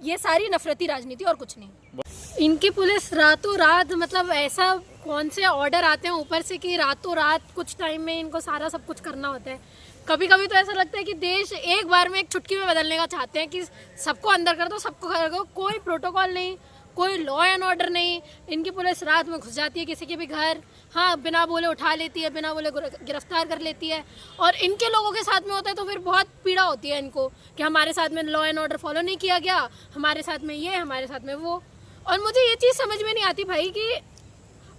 ये सारी नफरती राजनीति और कुछ नहीं। इनकी पुलिस रातों रात, मतलब ऐसा कौन से ऑर्डर आते हैं ऊपर से कि रातों रात कुछ टाइम में इनको सारा सब कुछ करना होता है। कभी कभी तो ऐसा लगता है कि देश एक बार में एक चुटकी में बदलने का चाहते हैं कि सबको अंदर कर दो, सबको कर दो, कोई प्रोटोकॉल नहीं, कोई लॉ एंड ऑर्डर नहीं। इनकी पुलिस रात में घुस जाती है किसी के भी घर, हाँ बिना बोले उठा लेती है, बिना बोले गिरफ्तार कर लेती है। और इनके लोगों के साथ में होता है तो फिर बहुत पीड़ा होती है इनको कि हमारे साथ में लॉ एंड ऑर्डर फॉलो नहीं किया गया, हमारे साथ में ये, हमारे साथ में वो। और मुझे ये चीज़ समझ में नहीं आती भाई कि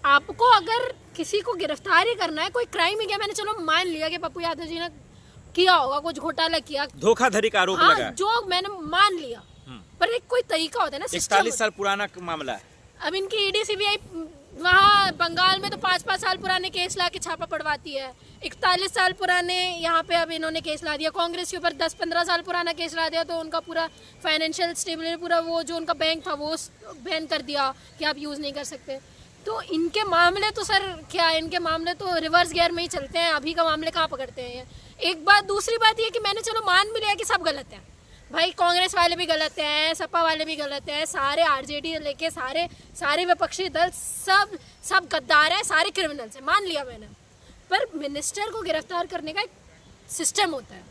आपको अगर किसी को गिरफ्तार ही करना है, कोई क्राइम ही किया, मैंने चलो मान लिया कि पप्पू यादव जी ने किया होगा, कुछ घोटाला किया, धोखाधड़ी का आरोप लगा, जो मैंने मान लिया, पर एक कोई तरीका होता है ना। 41 साल पुराना मामला है। अब इनकी ईडी सीबीआई वहाँ बंगाल में तो 5-5 साल पुराने केस ला के छापा पड़वाती है। 41 साल पुराने यहाँ पे अब इन्होंने केस ला दिया। कांग्रेस के ऊपर 10-15 साल पुराना केस ला दिया तो उनका पूरा फाइनेंशियल स्टेबिलिटी, पूरा वो जो उनका बैंक था वो बैन कर दिया कि आप यूज़ नहीं कर सकते। तो इनके मामले तो सर क्या, इनके मामले तो रिवर्स गियर में ही चलते हैं। अभी का मामले कहाँ पकड़ते हैं। एक बात, दूसरी बात ये कि मैंने चलो मान भी लिया कि सब गलत है भाई, कांग्रेस वाले भी गलत हैं, सपा वाले भी गलत हैं, सारे आरजेडी लेके सारे विपक्षी दल सब गद्दार हैं, सारे क्रिमिनल्स हैं, मान लिया मैंने। पर मिनिस्टर को गिरफ्तार करने का एक सिस्टम होता है,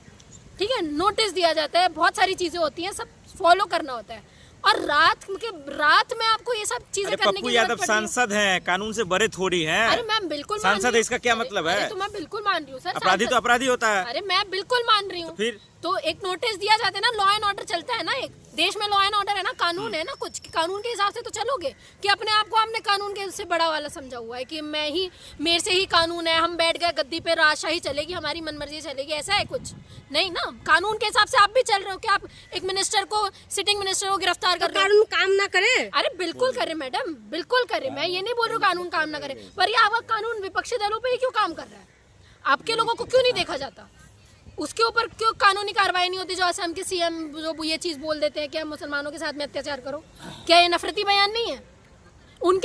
ठीक है, नोटिस दिया जाता है, बहुत सारी चीज़ें होती हैं, सब फॉलो करना होता है। और रात में आपको ये सब चीजें करने की पप्पू यादव सांसद हैं, कानून से बड़े थोड़ी हैं। अरे मैं बिल्कुल सांसद है, इसका क्या मतलब है? तो मैं बिल्कुल मान रही हूँ सर, अपराधी तो अपराधी होता है। अरे मैं बिल्कुल मान रही हूँ। फिर तो एक नोटिस दिया जाता है ना, लॉ एंड ऑर्डर चलता है ना, एक देश में लॉ एंड ऑर्डर है ना, कानून है ना, कुछ कानून के हिसाब से तो चलोगे कि अपने आप को हमने कानून के से बड़ा वाला समझा हुआ है कि मेरे से ही कानून है, हम बैठ गए गद्दी पे, राजशाही चलेगी, हमारी मनमर्जी चलेगी, ऐसा है कुछ नहीं ना। कानून के हिसाब से आप भी चल रहे हो कि आप एक मिनिस्टर को, सिटिंग मिनिस्टर को गिरफ्तार कर रहे हो। कानून काम ना करे? अरे बिल्कुल करे मैडम, बिल्कुल करे, मैं ये नहीं बोल रही हूँ कानून काम ना करे, पर ये आपका कानून विपक्षी दलों पे ही क्यों काम कर रहा है? आपके लोगों को क्यों नहीं देखा जाता? उसके ऊपर क्यों कानूनी कार्रवाई नहीं होती? जो असम के सीएम जो ये चीज़ बोल देते हैं कि मुसलमानों के साथ में अत्याचार करो, क्या ये नफरती बयान नहीं है? उन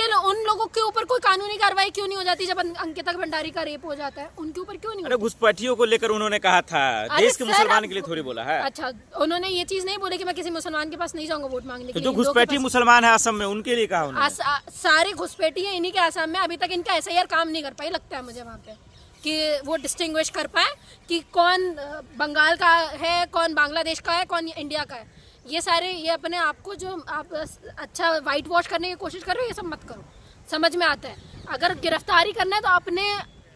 लोगों के ऊपर कोई कानूनी कार्रवाई क्यों नहीं हो जाती? जब अंकिता भंडारी का रेप हो जाता है, उनके ऊपर क्यों नहीं? अरे घुसपैठियों को लेकर उन्होंने कहा था, देश के मुसलमान के लिए थोड़ी बोला है। अच्छा, उन्होंने ये चीज़ नहीं बोली कि मैं किसी मुसलमान के पास नहीं जाऊंगा वोट मांगने के लिए। जो घुसपैठी मुसलमान है असम में, उनके लिए कहा उन्होंने। सारे घुसपैठी है इन्हीं के असम में। अभी तक इनका SIR काम नहीं कर पाई, लगता है मुझे वहाँ पे, कि वो डिस्टिंग्विश कर पाए कि कौन बंगाल का है, कौन बांग्लादेश का है, कौन इंडिया का है। ये सारे, ये अपने आप को जो आप अच्छा वाइट वॉश करने की कोशिश कर रहे हो, ये सब मत करो, समझ में आता है। अगर गिरफ्तारी करना है तो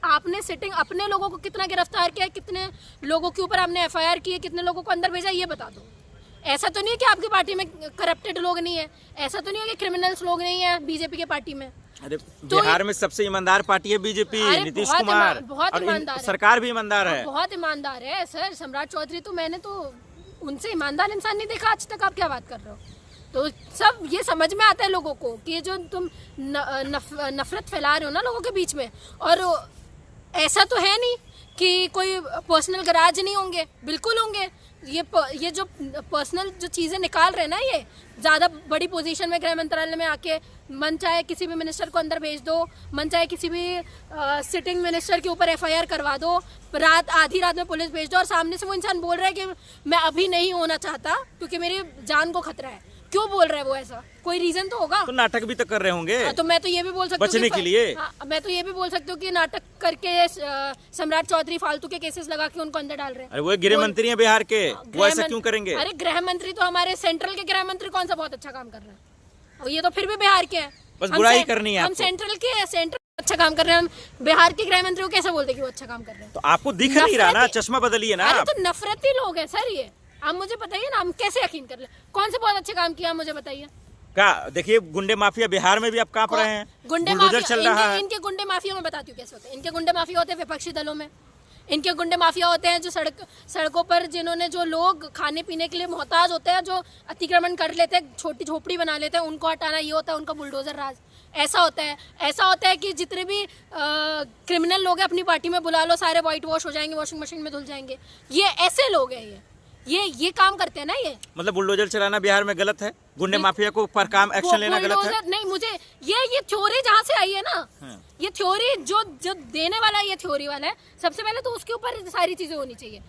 आपने सिटिंग अपने लोगों को कितना गिरफ्तार किया, कितने लोगों के ऊपर आपने FIR की है, कितने लोगों को अंदर भेजा, ये बता दो। ऐसा तो नहीं है कि आपकी पार्टी में करप्टेड लोग नहीं है, ऐसा तो नहीं है कि क्रिमिनल्स लोग नहीं है बीजेपी के पार्टी में। अरे बिहार में सबसे ईमानदार पार्टी है बीजेपी, नीतीश कुमार, बहुत ईमानदार है, सरकार भी ईमानदार है, बहुत ईमानदार है सर। सम्राट चौधरी तो मैंने तो उनसे ईमानदार इंसान नहीं देखा आज तक। आप क्या बात कर रहे हो? तो सब ये समझ में आता है लोगों को कि ये जो तुम नफरत फैला रहे हो ना लोगों के बीच में, और ऐसा तो है नहीं कि कोई पर्सनल गराज नहीं होंगे, बिल्कुल होंगे। ये जो पर्सनल जो चीज़ें निकाल रहे हैं ना, ये ज़्यादा बड़ी पोजीशन में गृह मंत्रालय में आके मन चाहे किसी भी मिनिस्टर को अंदर भेज दो, मन चाहे किसी भी सिटिंग मिनिस्टर के ऊपर FIR करवा दो, आधी रात में पुलिस भेज दो, और सामने से वो इंसान बोल रहा है कि मैं अभी नहीं होना चाहता क्योंकि मेरी जान को खतरा है। क्यों बोल रहा है वो? ऐसा कोई रीजन तो होगा। तो नाटक भी तो कर रहे होंगे। तो मैं तो ये भी बोल सकती हूँ बचने के लिए। मैं तो ये भी बोल सकती हूँ कि नाटक करके सम्राट चौधरी फालतू के केसेस लगा के उनको अंदर डाल रहे हैं। अरे वो गृह मंत्री हैं बिहार के, वो ऐसा क्यों करेंगे? अरे गृह मंत्री तो हमारे सेंट्रल के गृह मंत्री कौन सा बहुत अच्छा काम कर रहे हैं, और ये तो फिर भी बिहार के हैं। बस बुराई करनी है हम सेंट्रल अच्छा काम कर रहे हैं, हम बिहार के गृह मंत्री को कैसे बोलते कि वो अच्छा काम कर रहे हैं? तो आपको दिख नहीं रहा ना, चश्मा बदलिए ना। अरे तो नफरती लोग हैं सर ये, आप मुझे बताइए ना, हम कैसे यकीन कर ले? कौन से बहुत अच्छे काम किया मुझे बताइए। क्या देखिए, गुंडे माफिया बिहार में भी आप कांप रहे हैं, गुंडे बुलडोजर माफिया चल रहा है। इनके गुंडे माफिया में बताती हूँ कैसे होते हैं। इनके गुंडे माफिया होते हैं विपक्षी दलों में। इनके गुंडे माफिया होते हैं जो सड़कों पर, जिन्होंने, जो लोग खाने पीने के लिए मोहताज होते हैं, जो अतिक्रमण कर लेते हैं, छोटी झोपड़ी बना लेते हैं, उनको हटाना, ये होता है उनका बुलडोजर राज। ऐसा होता है कि जितने भी क्रिमिनल लोग हैं अपनी पार्टी में बुला लो, सारे वाइट वॉश हो जाएंगे, वॉशिंग मशीन में धुल जाएंगे। ये ऐसे लोग हैं, ये काम करते हैं ना। ये मतलब बुलडोजर चलाना बिहार में गलत है, गुंडे माफिया को पर काम एक्शन लेना गलत है? नहीं, मुझे ये थ्योरी जहाँ से आई है ना, ये थ्योरी जो देने वाला ये थ्योरी वाला है, सबसे पहले तो उसके ऊपर सारी चीजें होनी चाहिए।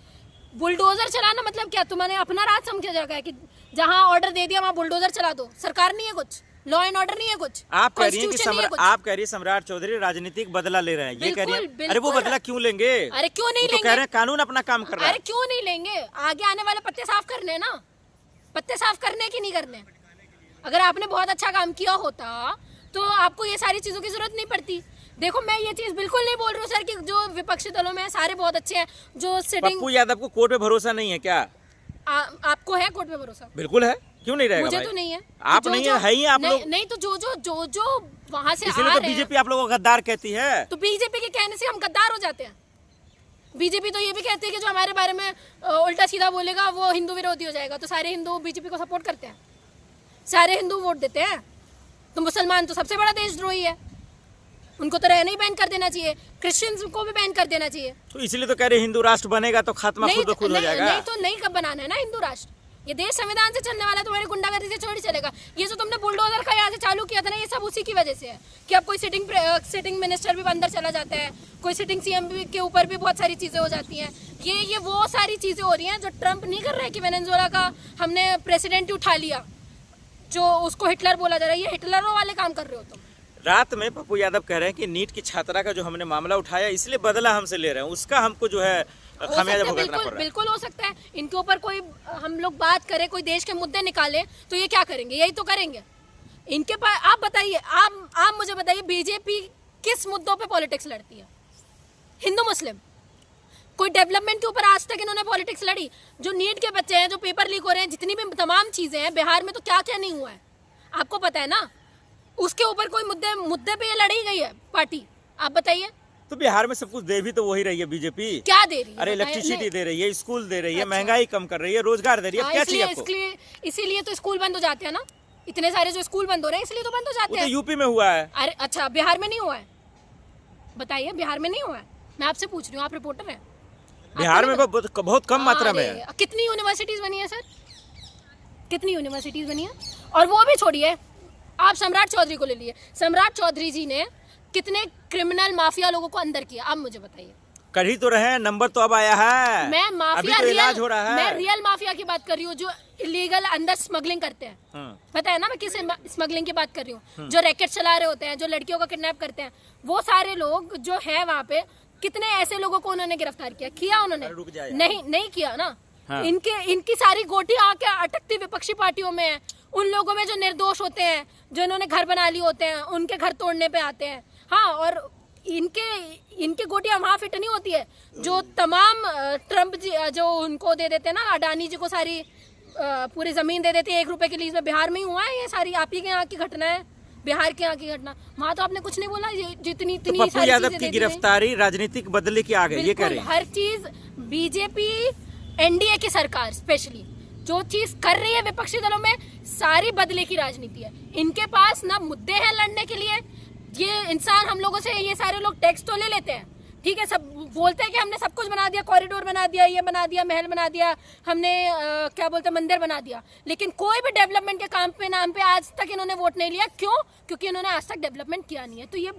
बुलडोजर चलाना मतलब क्या? तुमने अपना राज समझा जगह है कि जहाँ ऑर्डर दे दिया वहाँ बुलडोजर चला दो? सरकार नहीं है कुछ, लॉ एंड ऑर्डर नहीं है कुछ, आप कह रही हैं कि Constitution नहीं है कुछ। आप कह रही हैं सम्राट चौधरी राजनीतिक बदला ले रहे हैं, ये कह रही हैं। बिल्कुल, अरे वो बिल्कुल। बदला क्यों लेंगे? अरे क्यों नहीं वो तो लेंगे? कह रहे हैं कानून अपना काम कर रहा अरे है। क्यों नहीं लेंगे? आगे आने वाले पत्ते साफ करने ना, पत्ते साफ करने की नहीं करने। अगर आपने बहुत अच्छा काम किया होता तो आपको ये सारी चीजों की जरूरत नहीं पड़ती। देखो मैं ये चीज बिल्कुल नहीं बोल रही हूँ सर कि जो विपक्षी दलों में हैं, सारे बहुत अच्छे हैं। जो सिटिंग पप्पू यादव को कोर्ट पे भरोसा नहीं है क्या? आपको है कोर्ट पे भरोसा? बिल्कुल है, क्यों नहीं रहेगा मुझे भाई? तो नहीं है। आप नहीं है, है ही आप लोग। नहीं तो जो वहां से इसलिए आ तो रहे हैं, बीजेपी आप लोगों को गद्दार कहती है। तो बीजेपी के कहने से हम गद्दार हो जाते हैं। बीजेपी तो ये भी कहती है कि जो हमारे बारे में उल्टा सीधा बोलेगा वो हिंदू विरोधी हो जाएगा, तो सारे हिंदू बीजेपी को सपोर्ट करते हैं, सारे हिंदू वोट देते हैं। तो मुसलमान तो सबसे बड़ा देशद्रोही है, उनको तो रहना ही बैन कर देना चाहिए, क्रिश्चियंस को भी बैन कर देना चाहिए। तो इसलिए तो कह रहे हिंदू राष्ट्र बनेगा तो खात्मा खुद ब खुद हो जाएगा। नहीं तो नहीं कब बनाना है ना हिंदू राष्ट्र। ये देश संविधान से चलने वाला है, तुम्हारी गुंडागर्दी से छोड़ चलेगा। ये जो तुमने बुलडोजर का यहाँ से चालू किया था ना, ये सब उसी की वजह से है कि अब कोई सिटिंग मिनिस्टर भी अंदर चला जाता है, कोई सिटिंग सीएम के ऊपर भी बहुत सारी चीजें हो जाती हैं। ये वो सारी चीजें हो रही हैं जो ट्रम्प नहीं कर रहे कि वेनेजुएला का हमने प्रेसिडेंट ही उठा लिया, जो उसको हिटलर बोला जा रहा है। ये हिटलरों वाले काम कर रहे हो तुम। रात में पप्पू यादव कह रहे हैं कि नीट की छात्रा का जो हमने मामला उठाया इसलिए बदला हमसे ले रहे हैं, उसका हमको जो है खामियाजा भुगतना पड़ रहा है। बिल्कुल हो सकता है। इनके ऊपर कोई हम लोग बात करें, कोई देश के मुद्दे निकाले तो ये क्या करेंगे? यही तो करेंगे। इनके पास आप बताइए, आप मुझे बताइए, बीजेपी किस मुद्दों पे पॉलिटिक्स लड़ती है? हिंदू मुस्लिम कोई डेवलपमेंट के ऊपर आज तक इन्होंने पॉलिटिक्स लड़ी? जो नीट के बच्चे हैं, जो पेपर लीक हो रहे हैं, जितनी भी तमाम चीजें हैं बिहार में, तो क्या क्या नहीं हुआ है आपको पता है ना? उसके ऊपर कोई मुद्दे पे ये लड़ी गई है पार्टी? आप बताइए। तो बिहार में सब कुछ दे भी तो वही रही है बीजेपी। क्या दे रही है? अरे इलेक्ट्रिसिटी दे रही है, स्कूल दे रही है, महंगाई कम कर रही है, रोजगार दे रही है, क्या चाहिए आपको? इसीलिए तो स्कूल बंद हो जाते हैं ना, इतने सारे जो स्कूल बंद हो रहे हैं इसलिए तो बंद हो जाते वो तो हैं। यूपी में हुआ है। अरे अच्छा, बिहार में नहीं हुआ है? बताइए, बिहार में नहीं हुआ है? मैं आपसे पूछ रही हूँ, आप रिपोर्टर हैं। बिहार में बहुत कम मात्रा में है। कितनी यूनिवर्सिटीज बनी है सर? कितनी यूनिवर्सिटीज बनी है? और वो भी छोड़िए, आप सम्राट चौधरी को ले लिए। सम्राट चौधरी जी ने कितने क्रिमिनल माफिया लोगों को अंदर किया, आप मुझे बताइए। कर ही तो रहे हैं, नंबर तो अब आया है। मैं माफिया अभी तो इलाज हो रहा है। मैं रियल माफिया की बात कर रही हूँ, जो इलीगल अंदर स्मगलिंग करते हैं। पता है ना मैं किस स्मगलिंग की बात कर रही हूँ? जो रैकेट चला रहे होते हैं, जो लड़कियों को किडनैप करते हैं, वो सारे लोग जो है वहाँ पे, कितने ऐसे लोगों को उन्होंने गिरफ्तार किया उन्होंने? नहीं किया ना। हाँ। इनकी सारी गोटी आके अटकती विपक्षी पार्टियों में है। उन लोगों में जो निर्दोष होते हैं, जो इन्होंने घर बना लिए होते हैं, उनके घर तोड़ने पे आते हैं। हाँ, और इनके गोटियां वहां फिट नहीं होती है जो तमाम ट्रम्प जी जो उनको दे देते हैं ना, अडानी जी को सारी पूरी जमीन दे देते हैं 1 रुपए के लीज में। बिहार में ही हुआ है ये सारी, आप ही के यहाँ की घटना है, बिहार के यहाँ की घटना। वहां तो आपने कुछ नहीं बोला। जितनी तो पप्पू यादव की गिरफ्तारी राजनीतिक बदले की आ गई, ये कह रहे हैं। हर चीज बीजेपी एनडीए की सरकार स्पेशली जो चीज कर रही है विपक्षी दलों में, सारी बदले की राजनीति है। इनके पास ना मुद्दे हैं लड़ने के लिए। ये इंसान हम लोगों से, ये सारे लोग टैक्स तो ले लेते हैं, ठीक है, सब बोलते हैं कि हमने सब कुछ बना दिया, कॉरिडोर बना दिया, ये बना दिया, महल बना दिया, हमने क्या बोलते हैं, मंदिर बना दिया, लेकिन कोई भी डेवलपमेंट के काम पे नाम पे आज तक इन्होंने वोट नहीं लिया। क्यों? क्योंकि इन्होंने आज तक डेवलपमेंट किया नहीं है। तो ये